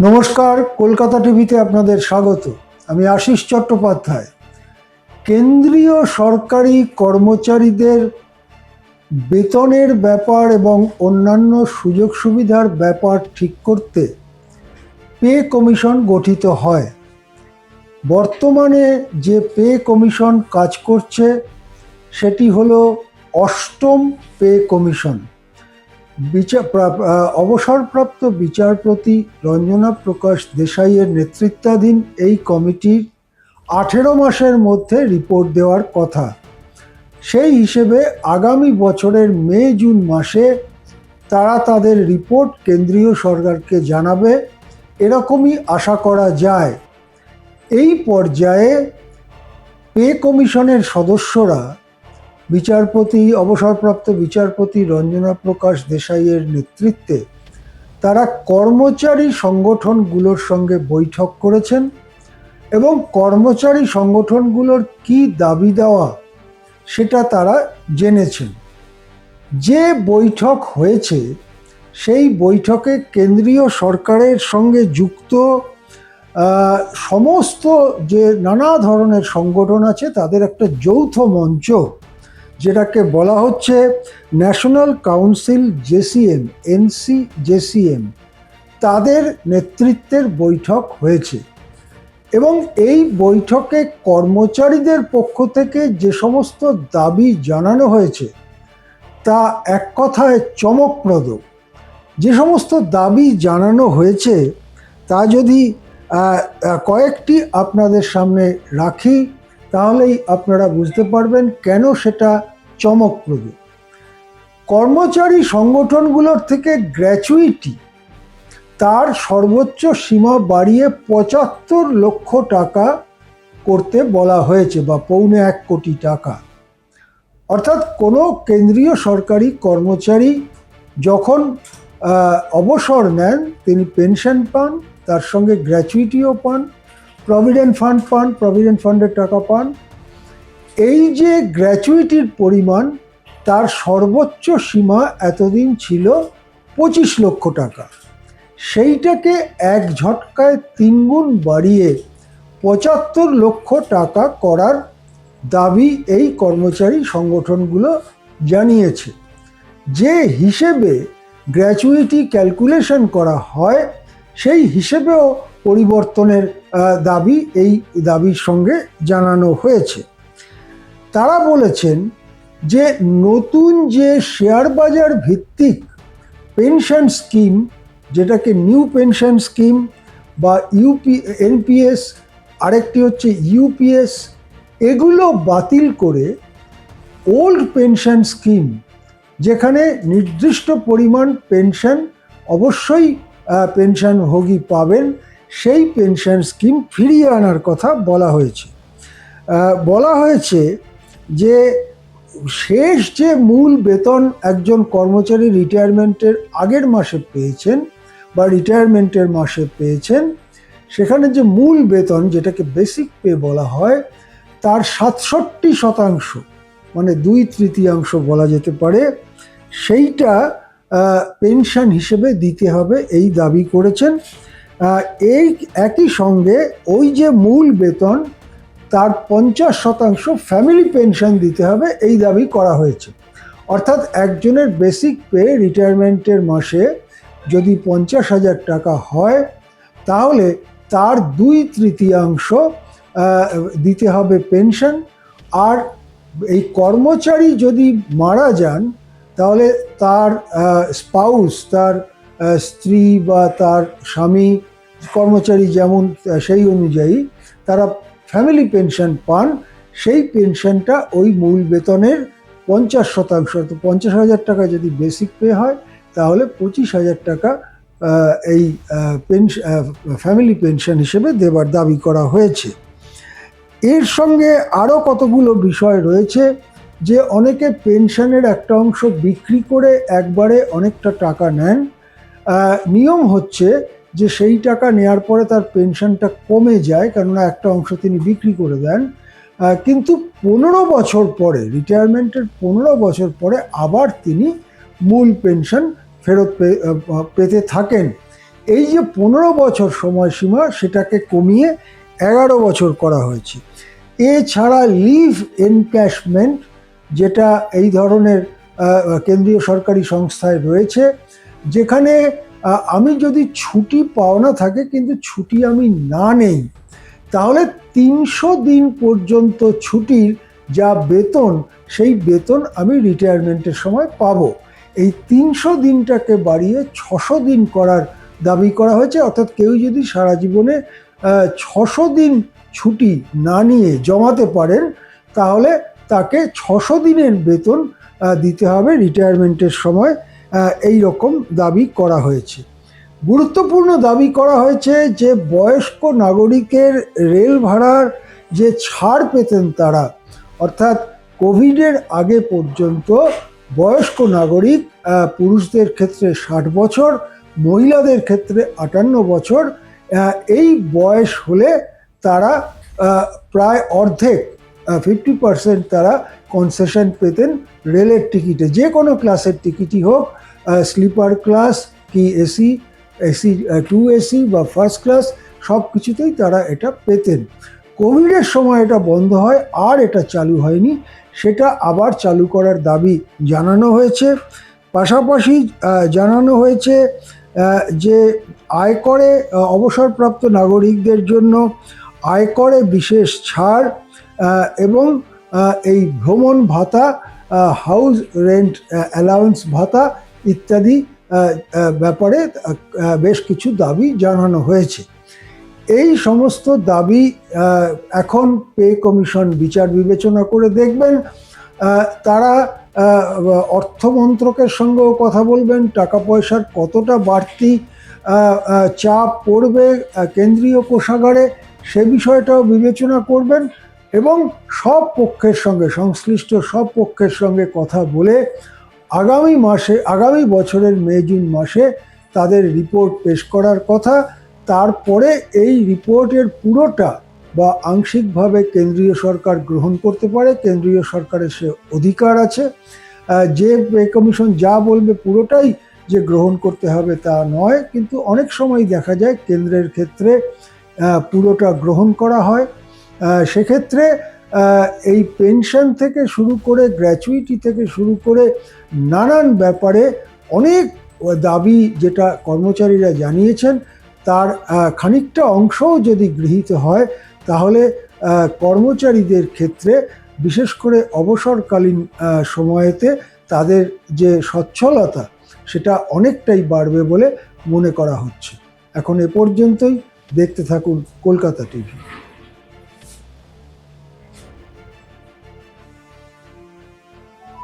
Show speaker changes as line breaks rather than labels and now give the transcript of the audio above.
নমস্কার, কলকাতা টিভিতে আপনাদের স্বাগত। আমি আশিস চট্টোপাধ্যায়। কেন্দ্রীয় সরকারি কর্মচারীদের বেতনের ব্যাপার এবং অন্যান্য সুযোগ সুবিধার ব্যাপার ঠিক করতে পে কমিশন গঠিত হয়। বর্তমানে যে পে কমিশন কাজ করছে সেটি হলো অষ্টম পে কমিশন। অবসরপ্রাপ্ত বিচারপতি রঞ্জনা প্রকাশ দেশাইয়ের নেতৃত্বাধীন এই কমিটির 18 মাসের মধ্যে রিপোর্ট দেওয়ার কথা। সেই হিসেবে আগামী বছরের মে জুন মাসে তারা তাদের রিপোর্ট কেন্দ্রীয় সরকারকে জানাবে, এরকমই আশা করা যায়। এই পর্যায়ে পে কমিশনের সদস্যরা অবসরপ্রাপ্ত বিচারপতি রঞ্জনা প্রকাশ দেশাইয়ের নেতৃত্বে তারা কর্মচারী সংগঠনগুলোর সঙ্গে বৈঠক করেছেন এবং কর্মচারী সংগঠনগুলোর কি দাবি দেওয়া সেটা তারা জেনেছেন। যে বৈঠক হয়েছে সেই বৈঠকে কেন্দ্রীয় সরকারের সঙ্গে যুক্ত সমস্ত যে নানা ধরনের সংগঠন আছে তাদের একটা যৌথ মঞ্চ, যেটাকে বলা হচ্ছে ন্যাশনাল কাউন্সিল জেসিএম, NCJCM, তাদের নেতৃত্বের বৈঠক হয়েছে। এবং এই বৈঠকে কর্মচারীদের পক্ষ থেকে যে সমস্ত দাবি জানানো হয়েছে তা এক কথায় চমকপ্রদ। যে সমস্ত দাবি জানানো হয়েছে তা যদি কয়েকটি আপনাদের সামনে রাখি তাহলেই আপনারা বুঝতে পারবেন কেন সেটা চমকপ্রদ। কর্মচারী সংগঠনগুলোর থেকে গ্র্যাচুইটি তার সর্বোচ্চ সীমা বাড়িয়ে 75 লক্ষ টাকা করতে বলা হয়েছে, বা 1.25 কোটি টাকা। অর্থাৎ কোনো কেন্দ্রীয় সরকারি কর্মচারী যখন অবসর নেন তিনি পেনশন পান, তার সঙ্গে গ্র্যাচুইটিও পান, প্রভিডেন্ট ফান্ড পান, প্রভিডেন্ট ফান্ডের টাকা পান। এই যে গ্র্যাচুইটির পরিমাণ তার সর্বোচ্চ সীমা এতদিন ছিল 25 লক্ষ টাকা, সেইটাকে এক ঝটকায় 3 গুণ বাড়িয়ে 75 লক্ষ টাকা করার দাবি এই কর্মচারী সংগঠনগুলো জানিয়েছে। যে হিসেবে গ্র্যাচুইটি ক্যালকুলেশন করা হয় সেই হিসেবেও পরিবর্তনের দাবি এই দাবির সঙ্গে জানানো হয়েছে। তারা বলেছেন যে নতুন যে শেয়ার বাজার ভিত্তিক পেনশন স্কিম, যেটাকে নিউ পেনশন স্কিম বা NPS, আরেকটি হচ্ছে UPS, এগুলো বাতিল করে ওল্ড পেনশন স্কিম, যেখানে নির্দিষ্ট পরিমাণ পেনশন অবশ্যই পেনশনভোগী পাবেন, সেই পেনশন স্কিম ফিরিয়ে আনার কথা বলা হয়েছে। বলা হয়েছে যে শেষ যে মূল বেতন একজন কর্মচারী রিটায়ারমেন্টের আগের মাসে পেয়েছেন বা রিটায়ারমেন্টের মাসে পেয়েছেন, সেখানে যে মূল বেতন, যেটাকে বেসিক পে বলা হয়, তার 67%, মানে 2/3 বলা যেতে পারে, সেইটা পেনশন হিসেবে দিতে হবে এই দাবি করেছেন। এই একই সঙ্গে ওই যে মূল বেতন তার 50% ফ্যামিলি পেনশন দিতে হবে এই দাবি করা হয়েছে। অর্থাৎ একজনের বেসিক পে রিটায়ারমেন্টের মাসে যদি 50,000 টাকা হয় তাহলে তার 2/3 দিতে হবে পেনশন। আর এই কর্মচারী যদি মারা যান তাহলে তার স্পাউস, তার স্ত্রী বা তার স্বামী, কর্মচারী যেমন সেই অনুযায়ী তারা ফ্যামিলি পেনশন পান। সেই পেনশনটা ওই মূল বেতনের 50%। তো 50,000 টাকা যদি বেসিক পে হয় তাহলে 25,000 টাকা এই ফ্যামিলি পেনশন হিসেবে দেবার দাবি করা হয়েছে। এর সঙ্গে আরও কতগুলো বিষয় রয়েছে, যে অনেকে পেনশনের একটা অংশ বিক্রি করে একবারে অনেকটা টাকা নেন। নিয়ম হচ্ছে যে সেই টাকা নেওয়ার পরে তার পেনশনটা কমে যায়, কেননা একটা অংশ তিনি বিক্রি করে দেন। কিন্তু 15 বছর পরে, রিটায়ারমেন্টের 15 বছর পরে আবার তিনি মূল পেনশন ফেরত পেতে থাকেন। এই যে 15 বছর সময়সীমা সেটাকে কমিয়ে 11 বছর করা হয়েছে। এছাড়া লিভ এনক্যাশমেন্ট, যেটা এই ধরনের কেন্দ্রীয় সরকারি সংস্থায় রয়েছে, যেখানে আমি যদি ছুটি পাওনা থাকে কিন্তু ছুটি আমি না নেই, তাহলে 300 দিন পর্যন্ত ছুটির যা বেতন, সেই বেতন আমি রিটায়ারমেন্টের সময় পাবো। এই 300 দিনটাকে বাড়িয়ে 600 দিন করার দাবি করা হয়েছে। অর্থাৎ কেউ যদি সারা জীবনে 600 দিন ছুটি না নিয়ে জমাতে পারেন, তাহলে তাকে 600 দিনের বেতন দিতে হবে রিটায়ারমেন্টের সময়। এই রকম দাবি করা হয়েছে। গুরুত্বপূর্ণ দাবি করা হয়েছে যে বয়স্ক নাগরিকের রেল ভাড়ার যে ছাড় পেতেন তারা, অর্থাৎ কোভিডের আগে পর্যন্ত বয়স্ক নাগরিক, পুরুষদের ক্ষেত্রে 60 বছর, মহিলাদের ক্ষেত্রে 58 বছর, এই বয়স হলে তারা প্রায় অর্ধেক 50% তারা কনসেশন পেতেন রেলের টিকিটে, যে কোনো ক্লাসের টিকিটই হোক, স্লিপার ক্লাস কি এসি 2 AC বা ফার্স্ট ক্লাস, সব কিছুতেই তারা এটা পেতেন। কোভিডের সময় এটা বন্ধ হয়, আর এটা চালু হয়নি, সেটা আবার চালু করার দাবি জানানো হয়েছে। পাশাপাশি জানানো হয়েছে যে আয়করে অবসরপ্রাপ্ত নাগরিকদের জন্য আয়করে বিশেষ ছাড় এবং এই ভ্রমণ ভাতা, হাউস রেন্ট অ্যালাউন্স ভাতা ইত্যাদি ব্যাপারে বেশ কিছু দাবি জানানো হয়েছে। এই সমস্ত দাবি এখন পে কমিশন বিচার বিবেচনা করে দেখবেন। তারা অর্থ মন্ত্রকের সঙ্গেও কথা বলবেন, টাকা পয়সার কতটা বাড়তি চাপ পড়বে কেন্দ্রীয় কোষাগারে, সে বিষয়টাও বিবেচনা করবেন এবং সব পক্ষের সঙ্গে, সংশ্লিষ্ট সব পক্ষের সঙ্গে কথা বলে আগামী বছরের মে-জুন মাসে তাদের রিপোর্ট পেশ করার কথা। তারপরে এই রিপোর্টের পুরোটা বা আংশিকভাবে কেন্দ্রীয় সরকার গ্রহণ করতে পারে। কেন্দ্রীয় সরকারের সে অধিকার আছে। যে পে কমিশন যা বলবে পুরোটাই যে গ্রহণ করতে হবে তা নয়, কিন্তু অনেক সময় দেখা যায় কেন্দ্রের ক্ষেত্রে পুরোটা গ্রহণ করা হয়। সেক্ষেত্রে এই পেনশন থেকে শুরু করে গ্র্যাচুইটি থেকে শুরু করে নানান ব্যাপারে অনেক দাবি যেটা কর্মচারীরা জানিয়েছেন, তার খানিকটা অংশও যদি গৃহীত হয়, তাহলে কর্মচারীদের ক্ষেত্রে বিশেষ করে অবসরকালীন সময়েতে তাদের যে সচ্ছলতা, সেটা অনেকটাই বাড়বে বলে মনে করা হচ্ছে। এখন এ পর্যন্তই। দেখতে থাকুন কলকাতা টিভি।